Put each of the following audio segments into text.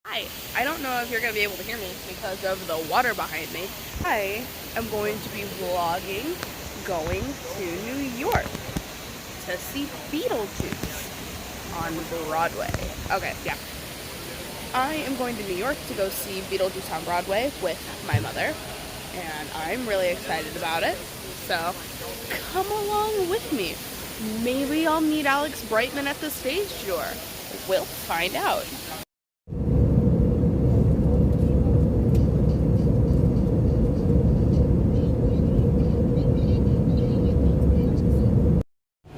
Hi, I don't know if you're going to be able to hear me because of the water behind me. I am going to be vlogging going to New York to see Beetlejuice on Broadway. Okay, yeah. I am going to New York to go see Beetlejuice on Broadway with my mother, and I'm really excited about it. So come along with me. Maybe I'll meet Alex Brightman at the stage door. We'll find out.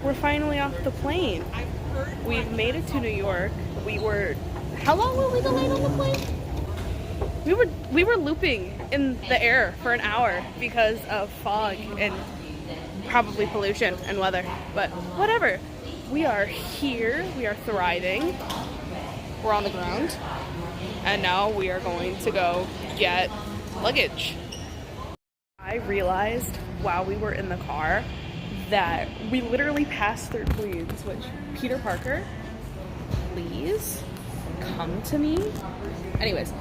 We're finally off the plane. We've made it to New York. How long were we delayed on the plane? We were looping in the air for an hour because of fog and probably pollution and weather, but whatever. We are here, we are thriving. We're on the ground, and now we are going to go get luggage. I realized while we were in the car that we literally passed through Queens, which, Peter Parker, please come to me. Anyways,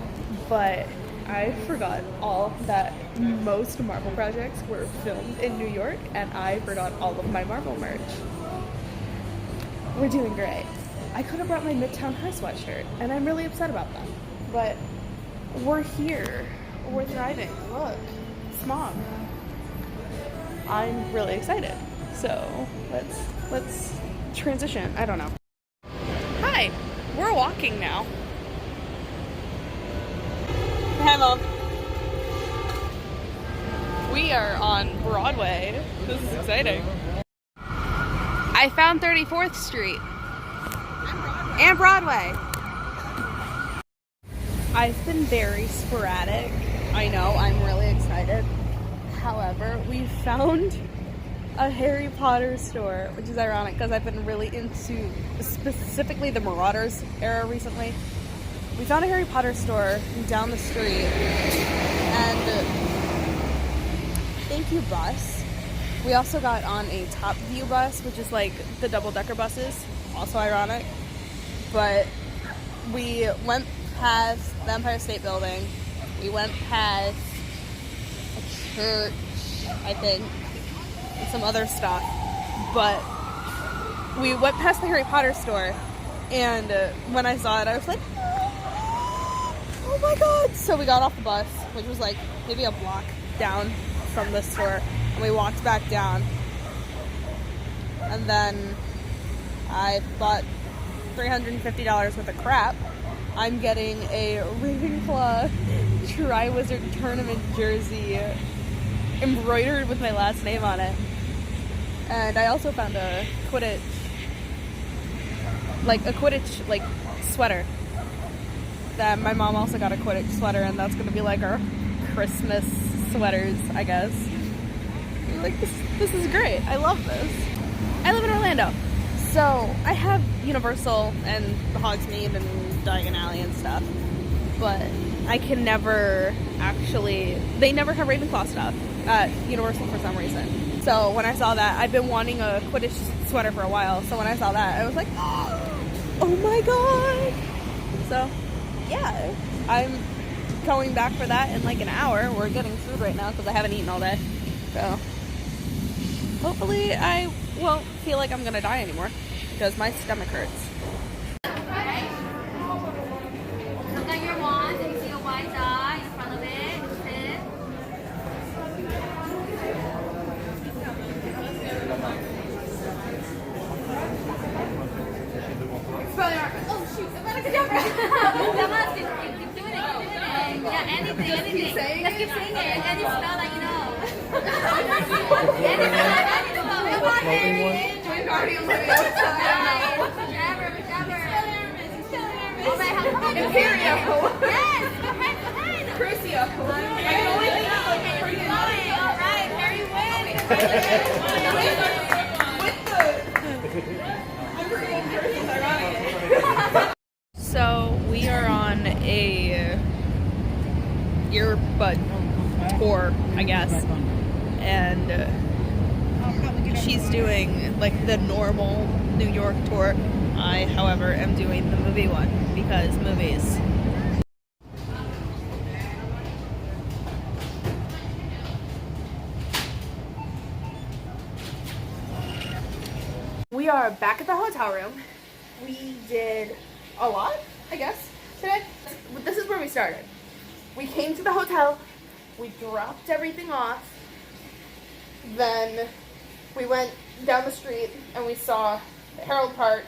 but I forgot all that most Marvel projects were filmed in New York, and I forgot all of my Marvel merch. We're doing great. I could have brought my Midtown High sweatshirt, and I'm really upset about that. But we're here. We're thriving. Look, smog. I'm really excited. So let's transition. I don't know. Hi, we're walking now. Hi, Mom. We are on Broadway. This is exciting. I found 34th Street. And Broadway. I've been very sporadic. I know, I'm really excited. However, we found a Harry Potter store, which is ironic because I've been really into specifically the Marauders era recently. We found a Harry Potter store down the street, and thank you, bus. We also got on a Top View bus, which is like the double-decker buses, also ironic. But we went past the Empire State Building. We went past a church, I think, and some other stuff. But we went past the Harry Potter store, and when I saw it, I was like, oh my god! So we got off the bus, which was like maybe a block down from the store, and we walked back down. And then I bought $350 worth of crap. I'm getting a Ravenclaw Tri-Wizard Tournament jersey embroidered with my last name on it. And I also found a Quidditch sweater. That my mom also got a Quidditch sweater, and that's gonna be like our Christmas sweaters, I guess. Like, this is great. I love this. I live in Orlando. So I have Universal and the Hogsmeade and Diagon Alley and stuff, but I can never they never have Ravenclaw stuff at Universal for some reason. So when I saw that, I've been wanting a Quidditch sweater for a while, so when I saw that, I was like, oh my god! So yeah, I'm going back for that in like an hour. We're getting food right now because I haven't eaten all day. So hopefully I won't feel like I'm gonna die anymore because my stomach hurts. Look at your wand and you see a white dot in front of it. Sit. Oh shoot, I'm about to jump right. Keep doing it. Yeah, anything. Just keep saying it. And you spell that you know. Guardian living outside. Whichever. All right, how Imperio. Yes, go ahead. Crucio. I can only think of like a pretty line. All right, Harry wins. With the So we are on a earbud tour, I guess, and she's doing like the normal New York tour. I, however, am doing the movie one because movies. We are back at the hotel room. We did a lot, I guess, today. This is where we started. We came to the hotel, we dropped everything off, then we went down the street and we saw Herald Park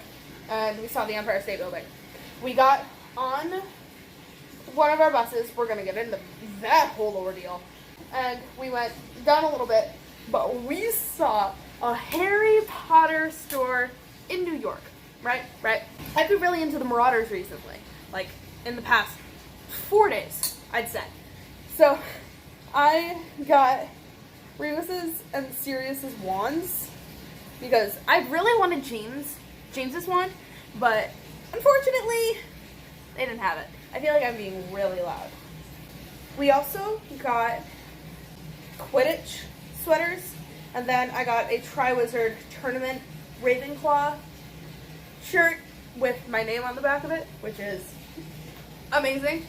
and we saw the Empire State Building. We got on one of our buses. We're gonna get into that whole ordeal. And we went down a little bit, but we saw a Harry Potter store in New York, right? I've been really into the Marauders recently, like in the past 4 days, I'd say. So I got Remus's and Sirius's wands because I really wanted James's wand, but unfortunately they didn't have it. I feel like I'm being really loud. We also got Quidditch sweaters, and then I got a Triwizard Tournament Ravenclaw shirt with my name on the back of it, which is amazing.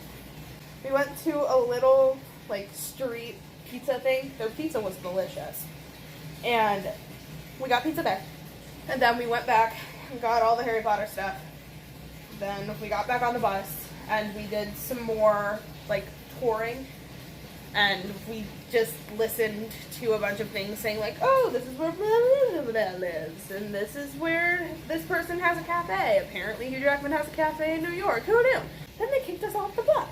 We went to a little like street pizza thing. Their pizza was delicious, and we got pizza there. And then we went back and got all the Harry Potter stuff. Then we got back on the bus and we did some more like touring, and we just listened to a bunch of things saying like, oh, this is where blah, blah, blah lives, and this is where this person has a cafe. Apparently Hugh Jackman has a cafe in New York. Who knew? Then they kicked us off the bus.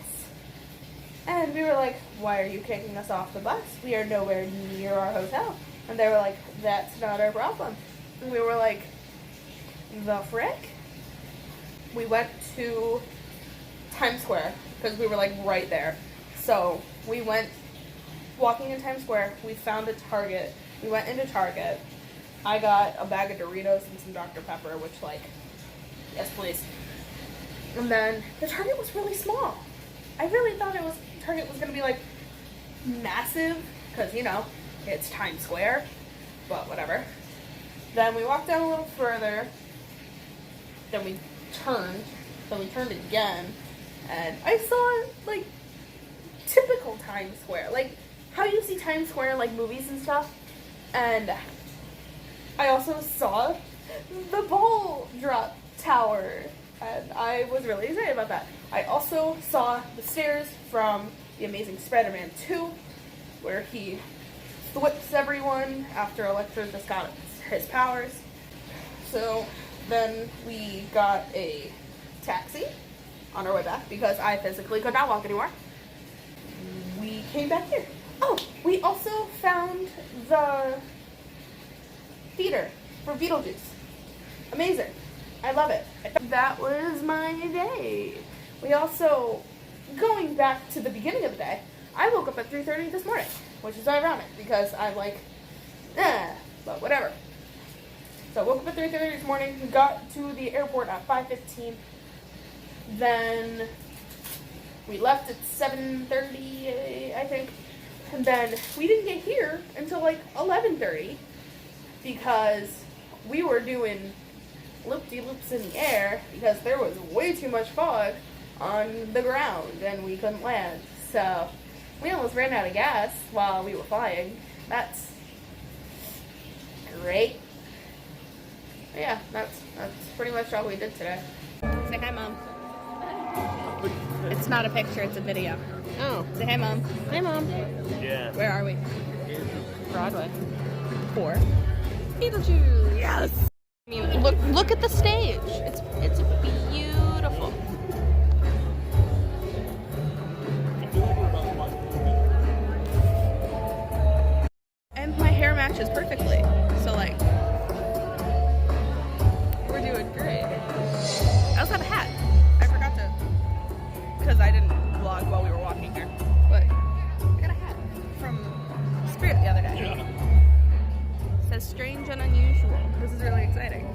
And we were like, why are you kicking us off the bus? We are nowhere near our hotel. And they were like, that's not our problem. And we were like, the frick? We went to Times Square because we were like right there. So we went walking in Times Square. We found a Target. We went into Target. I got a bag of Doritos and some Dr. Pepper, which like, yes please. And then the Target was really small. I really thought Target was gonna be like massive because, you know, it's Times Square, but whatever. Then we walked down a little further. Then we turned again, and I saw like typical Times Square, like how you see Times Square in like movies and stuff. And I also saw the ball drop tower, and I was really excited about that. I also saw the stairs from The Amazing Spider-Man 2, where he flips everyone after Electro just got his powers. So then we got a taxi on our way back because I physically could not walk anymore. We came back here. Oh, we also found the theater for Beetlejuice. Amazing. I love it. That was my day. We also, going back to the beginning of the day, I woke up at 3:30 this morning, which is ironic because I'm like, but whatever. So I woke up at 3:30 this morning, got to the airport at 5:15, then we left at 7:30, I think, and then we didn't get here until like 11:30 because we were doing loop-de-loops in the air because there was way too much fog on the ground and we couldn't land. So we almost ran out of gas while we were flying. That's great. Yeah, that's pretty much all we did today. Say hi, Mom. It's not a picture, it's a video. Oh. Say hi, Mom. Hi, Mom. Yeah. Where are we? Broadway. For Beetlejuice. Yes. I mean, look at the stage. It's beautiful. And my hair matches perfectly. So like, we're doing great. I also have a hat. I forgot to, because I didn't vlog while we were walking here. But I got a hat from Spirit the other day. Yeah. It says strange and unusual. This is really exciting.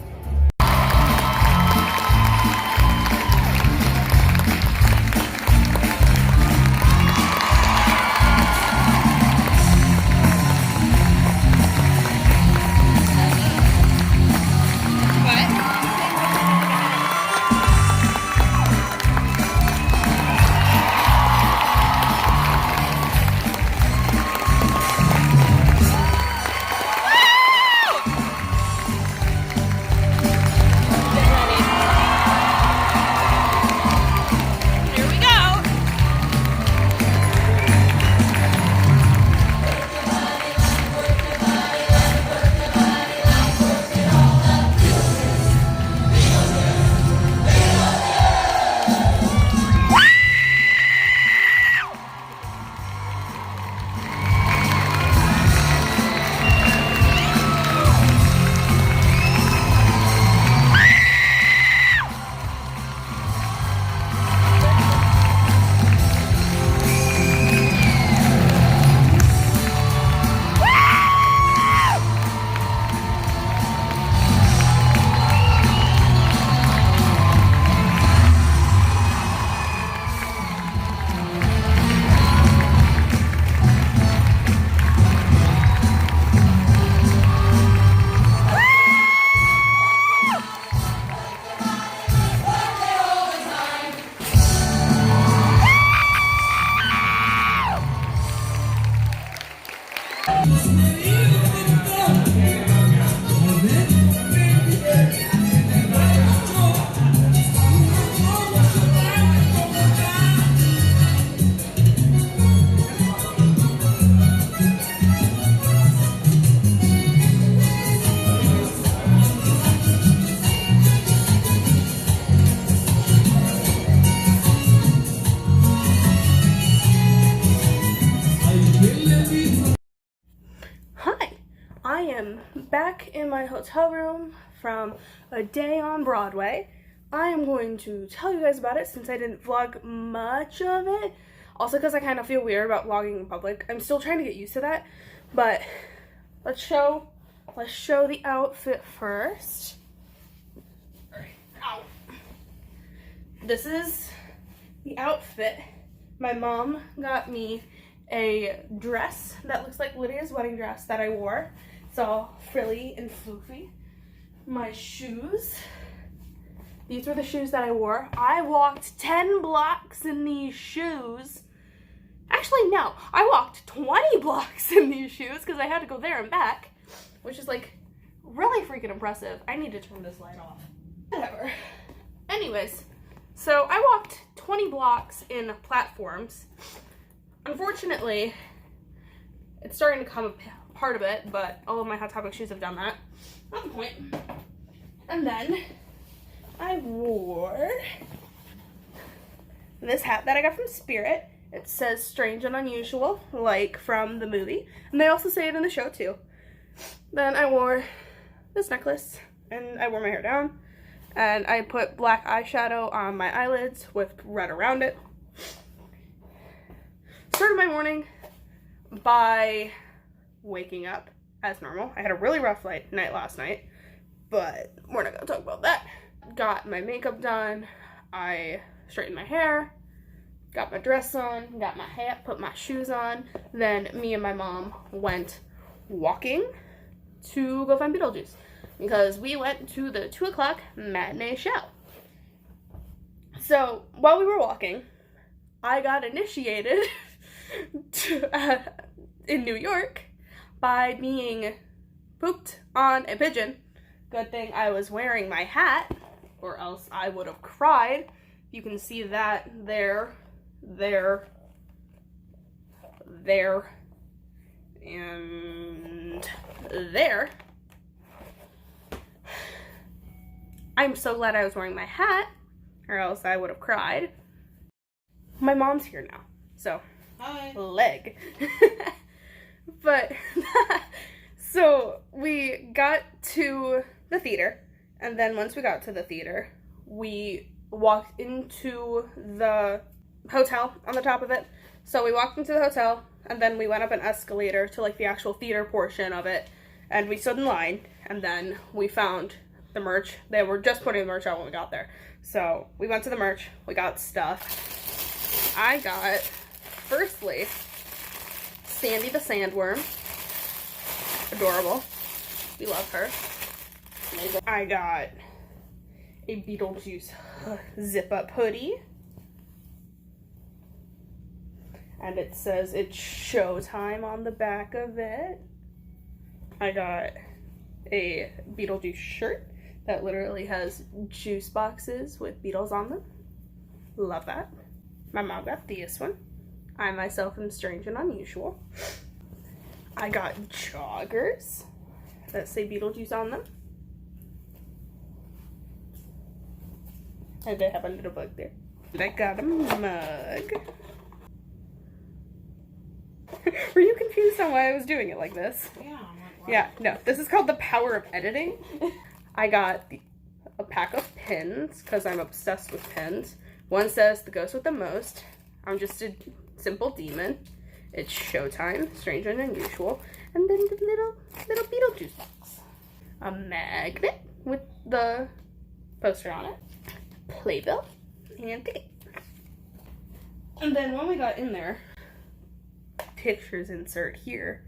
my hotel room from a day on Broadway. I am going to tell you guys about it since I didn't vlog much of it. Also because I kind of feel weird about vlogging in public. I'm still trying to get used to that. But let's show the outfit first. Ow. This is the outfit. My mom got me a dress that looks like Lydia's wedding dress that I wore. It's all frilly and floofy. My shoes. These were the shoes that I wore. I walked 10 blocks in these shoes. Actually, no. I walked 20 blocks in these shoes because I had to go there and back, which is like really freaking impressive. I need to turn this light off. Whatever. Anyways, so I walked 20 blocks in platforms. Unfortunately, it's starting to come a part of it, but all of my Hot Topic shoes have done that. Not the point. And then I wore this hat that I got from Spirit. It says strange and unusual, like from the movie. And they also say it in the show too. Then I wore this necklace, and I wore my hair down. And I put black eyeshadow on my eyelids with red around it. Started my morning by waking up as normal. I had a really rough night last night, but we're not gonna talk about that. Got my makeup done. I straightened my hair, got my dress on, got my hat, put my shoes on. Then me and my mom went walking to go find Beetlejuice because we went to the 2 o'clock matinee show. So while we were walking, I got initiated in New York by being pooped on a pigeon. Good thing I was wearing my hat, or else I would have cried. You can see that there, and there. I'm so glad I was wearing my hat, or else I would have cried. My mom's here now, so hi. Leg. But so we got to the theater, and then once we got to the theater, we walked into the hotel on the top of it. So we walked into the hotel, and then we went up an escalator to like the actual theater portion of it, and we stood in line, and then we found the merch. They were just putting the merch out when we got there. So we went to the merch, we got stuff. I got, firstly, Sandy the Sandworm. Adorable. We love her. I got a Beetlejuice zip-up hoodie. And it says it's showtime on the back of it. I got a Beetlejuice shirt that literally has juice boxes with Beatles on them. Love that. My mom got this one. I myself am strange and unusual. I got joggers that say Beetlejuice on them. And they have a little bug there. And I got a mug. Were you confused on why I was doing it like this? Yeah. Yeah, no. This is called the power of editing. I got a pack of pins because I'm obsessed with pins. One says the ghost with the most. I'm just a simple demon. It's showtime, strange and unusual. And then the little Beetlejuice box. A magnet with the poster on it. Playbill and ticket. And then when we got in there, pictures insert here.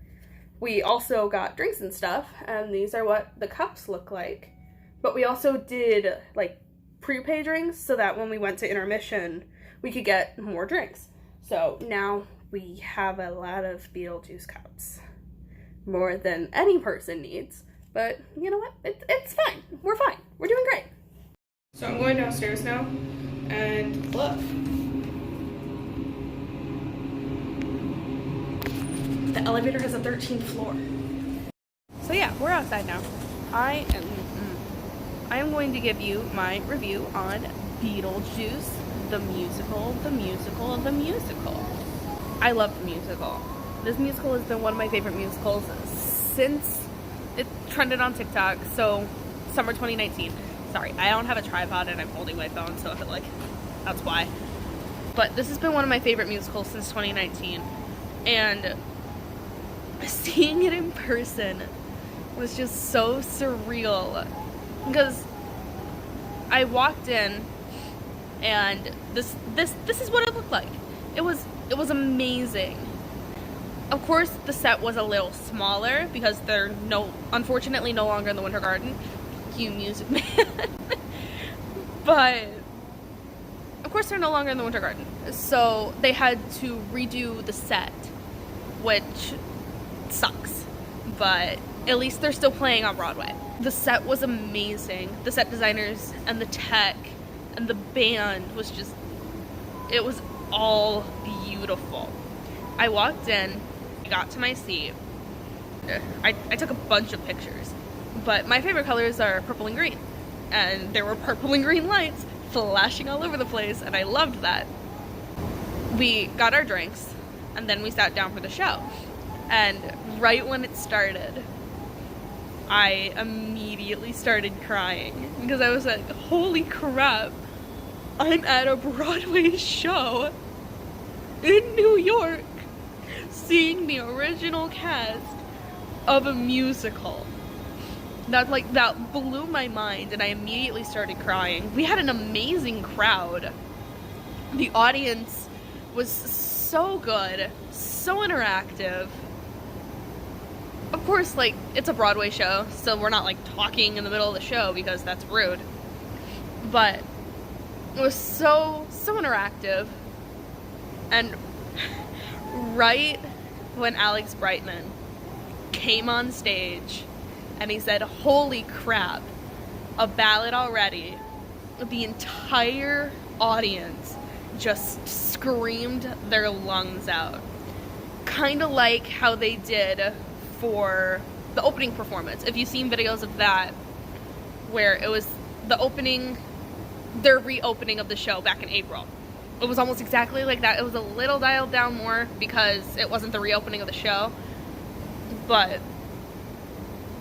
We also got drinks and stuff, and these are what the cups look like. But we also did like prepay drinks so that when we went to intermission, we could get more drinks. So now we have a lot of Beetlejuice cups. More than any person needs. But you know what? It's fine. We're fine. We're doing great. So I'm going downstairs now, and look. The elevator has a 13th floor. So yeah, we're outside now. I am going to give you my review on Beetlejuice, the musical. I love the musical. This musical has been one of my favorite musicals since it trended on TikTok, so summer 2019. Sorry, I don't have a tripod and I'm holding my phone, so like, that's why. But this has been one of my favorite musicals since 2019, and seeing it in person was just so surreal, because I walked in and this is what it looked like. It was amazing. Of course, the set was a little smaller because they're unfortunately no longer in the Winter Garden. You Music Man. But of course they're no longer in the Winter Garden, so they had to redo the set, which sucks, but at least they're still playing on Broadway. The set was amazing. The set designers and the tech and the band was just, it was all beautiful. I walked in, I got to my seat, I took a bunch of pictures, but my favorite colors are purple and green, and there were purple and green lights flashing all over the place, and I loved that. We got our drinks, and then we sat down for the show, and right when it started, I immediately started crying, because I was like, holy crap, I'm at a Broadway show in New York, seeing the original cast of a musical. That blew my mind, and I immediately started crying. We had an amazing crowd. The audience was so good, so interactive. Of course, like, it's a Broadway show, so we're not like talking in the middle of the show because that's rude. But it was so interactive. And right when Alex Brightman came on stage and he said, holy crap, a ballad already, the entire audience just screamed their lungs out. Kind of like how they did for the opening performance. If you've seen videos of that, where it was the opening, their reopening of the show back in April. It was almost exactly like that. It was a little dialed down more because it wasn't the reopening of the show, but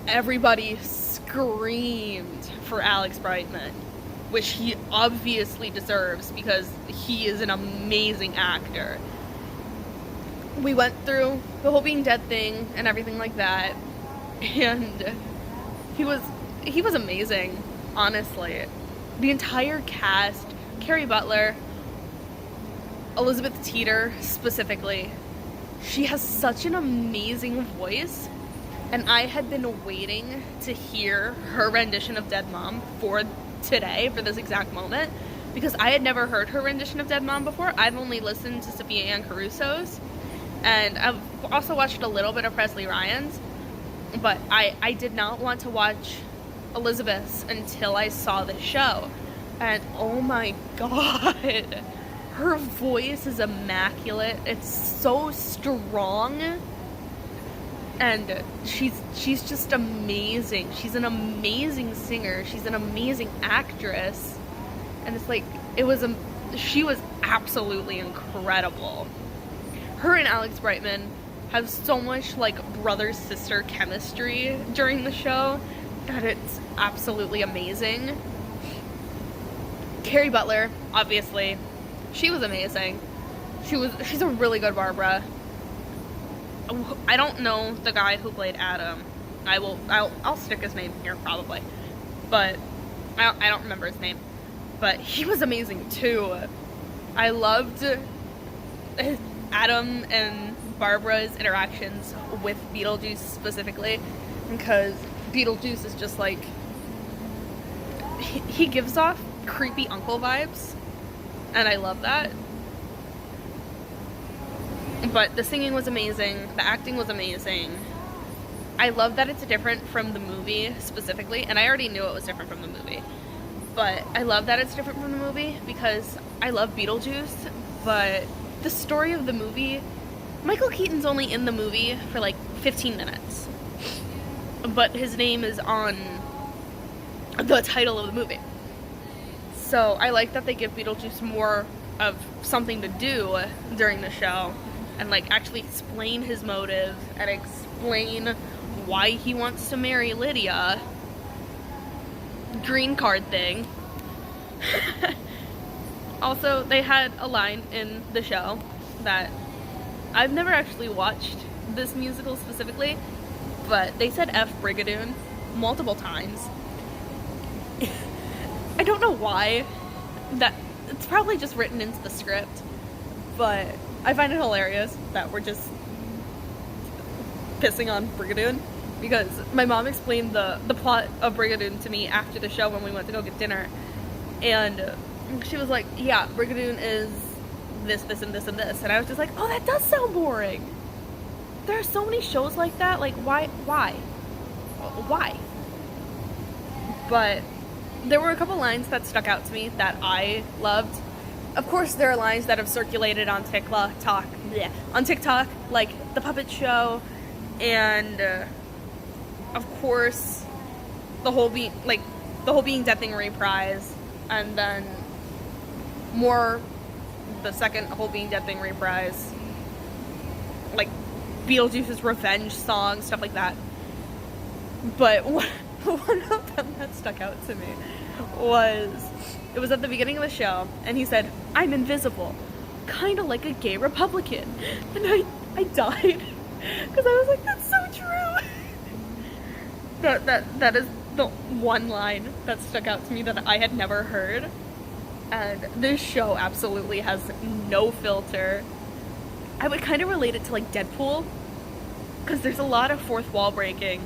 everybody screamed for Alex Brightman, which he obviously deserves because he is an amazing actor. We went through the whole being dead thing and everything like that, and he was amazing, honestly. The entire cast, Carrie Butler, Elizabeth Teeter specifically, she has such an amazing voice, and I had been waiting to hear her rendition of Dead Mom for today, for this exact moment, because I had never heard her rendition of Dead Mom before. I've only listened to Sophia Ann Caruso's, and I've also watched a little bit of Presley Ryan's, but I did not want to watch Elizabeth's until I saw the show, and oh my god, her voice is immaculate. It's so strong, and she's just amazing. She's an amazing singer. She's an amazing actress, and it's like, she was absolutely incredible. Her and Alex Brightman have so much like brother-sister chemistry during the show that it's absolutely amazing. Carrie Butler, obviously, she was amazing. She's a really good Barbara. I don't know the guy who played Adam. I'll stick his name here probably, but I don't remember his name. But he was amazing too. I loved Adam and Barbara's interactions with Beetlejuice specifically, because Beetlejuice is just like, he gives off creepy uncle vibes, and I love that. But the singing was amazing, the acting was amazing. I love that it's different from the movie specifically, and I already knew it was different from the movie, but I love that it's different from the movie because I love Beetlejuice, but the story of the movie, Michael Keaton's only in the movie for like 15 minutes, but his name is on the title of the movie. So I like that they give Beetlejuice more of something to do during the show, and like actually explain his motive and explain why he wants to marry Lydia. Green card thing. Also, they had a line in the show that I've never actually watched this musical specifically, but they said F Brigadoon multiple times. I don't know why. That it's probably just written into the script, but I find it hilarious that we're just pissing on Brigadoon, because my mom explained the plot of Brigadoon to me after the show when we went to go get dinner, and she was like, yeah, Brigadoon is this, this, and this, and this, and I was just like, oh, that does sound boring. There are so many shows like that, like, why? But there were a couple lines that stuck out to me that I loved. Of course, there are lines that have circulated on TikTok, like the puppet show, and of course, the whole being Death Thing reprise, and then the second whole being Death Thing reprise, like Beetlejuice's revenge song, stuff like that. But one of them that stuck out to me was, it was at the beginning of the show, and he said, "I'm invisible, kind of like a gay Republican," and I died, because I was like, that's so true. That is the one line that stuck out to me that I had never heard, and this show absolutely has no filter. I would kind of relate it to like Deadpool, because there's a lot of fourth wall breaking,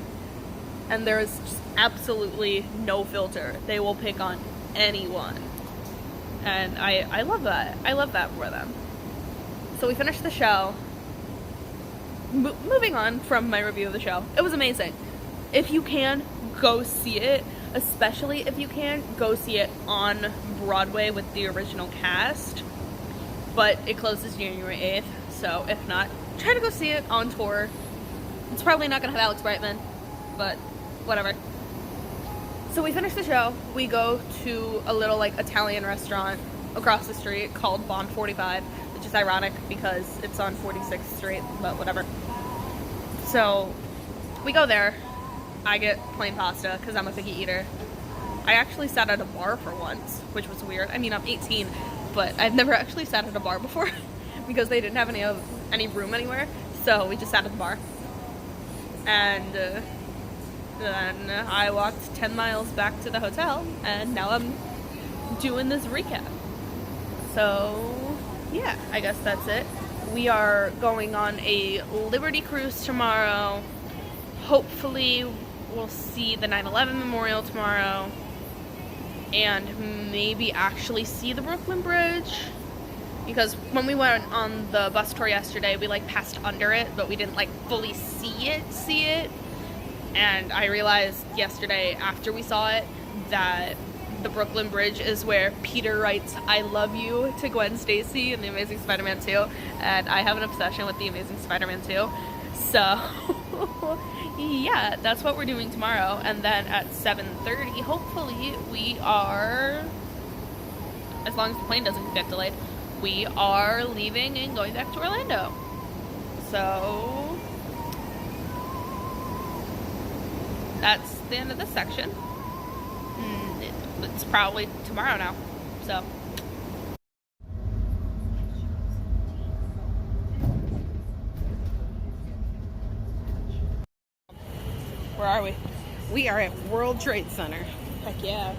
and there's just absolutely no filter. They will pick on anyone, and I love that. I love that for them. So we finished the show. Moving on from my review of the show, it was amazing. If you can, go see it. Especially if you can, go see it on Broadway with the original cast. But it closes January 8th, so if not, try to go see it on tour. It's probably not going to have Alex Brightman, but whatever. So we finish the show. We go to a little like Italian restaurant across the street called Bond 45, which is ironic because it's on 46th Street, but whatever. So we go there. I get plain pasta because I'm a picky eater. I actually sat at a bar for once, which was weird. I mean, I'm 18, but I've never actually sat at a bar before because they didn't have any room anywhere. So we just sat at the bar. And then I walked 10 miles back to the hotel, and now I'm doing this recap. So yeah, I guess that's it. We are going on a Liberty cruise tomorrow. Hopefully we'll see the 9/11 memorial tomorrow, and maybe actually see the Brooklyn Bridge, because when we went on the bus tour yesterday, we like passed under it, but we didn't like fully see it. And I realized yesterday after we saw it that the Brooklyn Bridge is where Peter writes "I love you" to Gwen Stacy in The Amazing Spider-Man 2, and I have an obsession with The Amazing Spider-Man 2. So yeah, that's what we're doing tomorrow. And then at 7:30, hopefully we are, as long as the plane doesn't get delayed, we are leaving and going back to Orlando. So that's the end of this section. It's probably tomorrow now, so. Where are we? We are at World Trade Center. Heck yeah.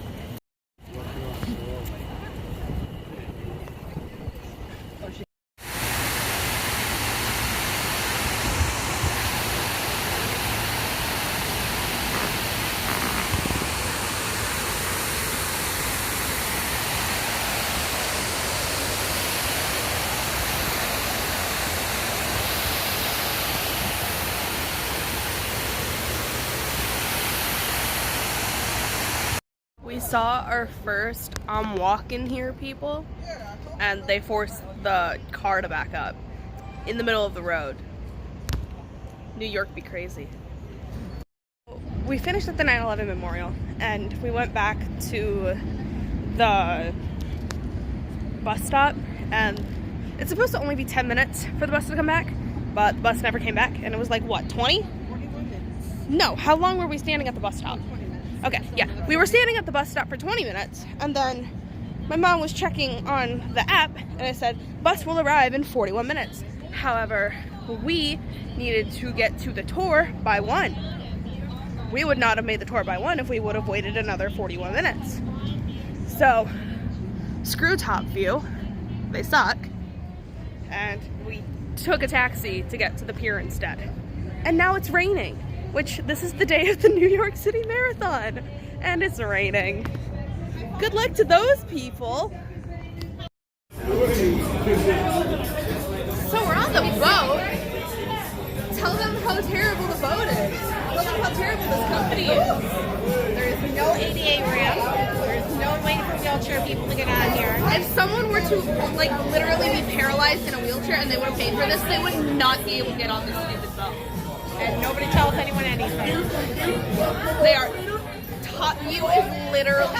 We saw our first walk in here people, and they forced the car to back up in the middle of the road. New York be crazy. We finished at the 9/11 memorial, and we went back to the bus stop, and it's supposed to only be 10 minutes for the bus to come back, but the bus never came back, and it was like, what, 20? No, how long were we standing at the bus stop? 20 minutes. Okay, yeah. We were standing at the bus stop for 20 minutes, and then my mom was checking on the app, and it said, bus will arrive in 41 minutes. However, we needed to get to the tour by 1. We would not have made the tour by 1 if we would have waited another 41 minutes. So, screw Top View. They suck. And we took a taxi to get to the pier instead. And now it's raining, which this is the day of the New York City Marathon. And it's raining. Good luck to those people. So we're on the boat. Tell them how terrible the boat is. Tell them how terrible this company is. There is no ADA ramp. There's no way for wheelchair people to get on here. If someone were to like literally be paralyzed in a wheelchair and they would have paid for this, they would not be able to get on this stupid boat. And nobody tells anyone anything. They are. Top View is literally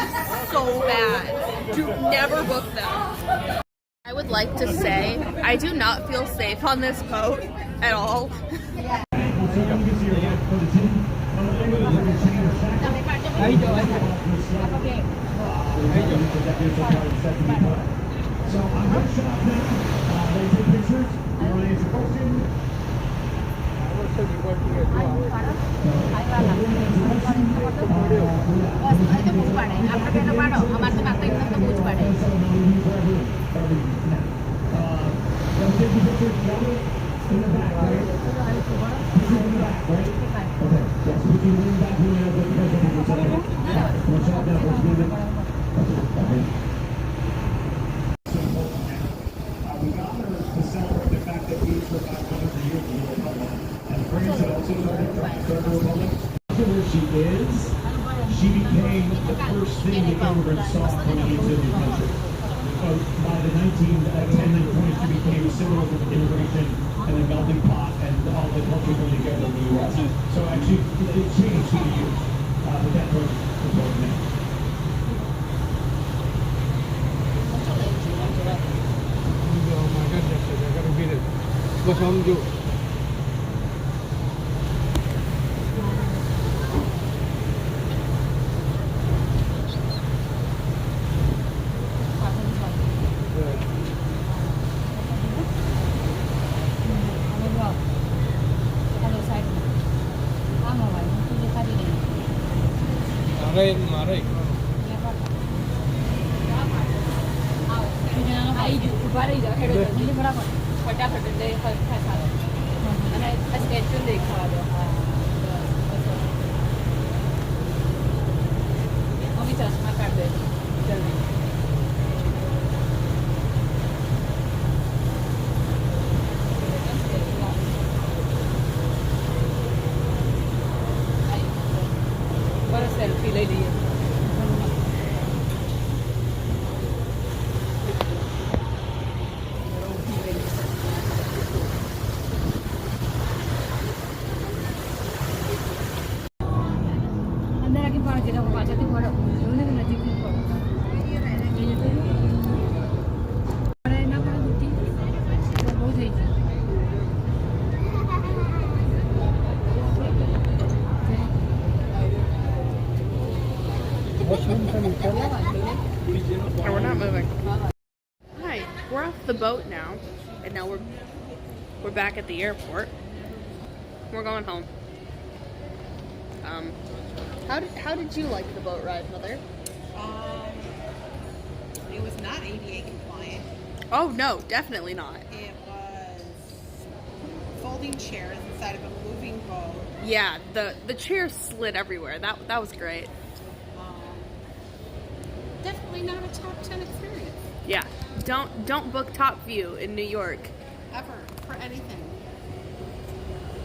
so bad. Do never book them. I would like to say I do not feel safe on this boat at all. She became the first thing the immigrants saw coming into the country. By the 1910 and 20s, she became symbols of immigration and the melting pot and all the culture coming together in the U.S. So actually, it changed through the years. But that was important now. Oh my goodness, they're going to beat it. What's wrong with you? Maray. Selfie ले लिए अंदर आके पार के जाओ पाछा ते बड़ा उन्होंने तो नजीक में पड़ा अरे ना पड़ा दूती बहुत है No, we're not moving. Hi, we're off the boat now, and now we're back at the airport. We're going home. How did you like the boat ride, Mother? It was not ADA compliant. Oh no, definitely not. It was folding chairs inside of a moving boat. Yeah, the chairs slid everywhere. That was great. Definitely not a top 10 experience. Yeah, don't book Top View in New York. Ever. For anything.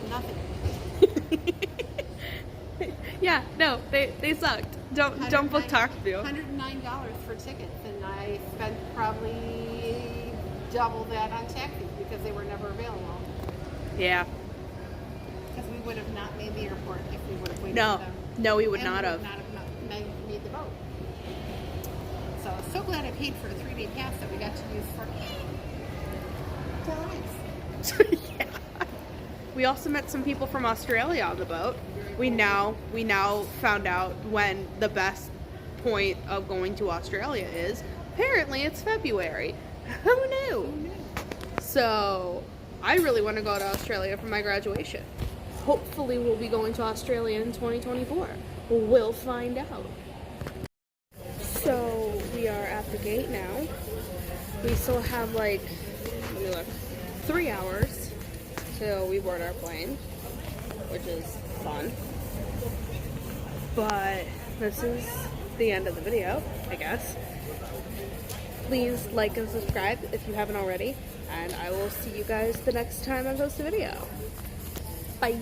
Nothing. Yeah, no, they sucked. Don't book Top View. $109 for tickets, and I spent probably double that on taxis because they were never available. Yeah. Because we would have not made the airport if we would have waited No, for them. no, we would And not we have. would not have made the boat. So glad I paid for a 3-day pass that we got to use for Yeah. We also met some people from Australia on the boat. we now found out when the best point of going to Australia is. Apparently it's February. Who knew? So I really want to go to Australia for my graduation. Hopefully we'll be going to Australia in 2024. We'll find out. So we are at the gate now. We still have like, let me look, 3 hours till we board our plane, which is fun. But this is the end of the video, I guess. Please like and subscribe if you haven't already, and I will see you guys the next time I post a video. Bye!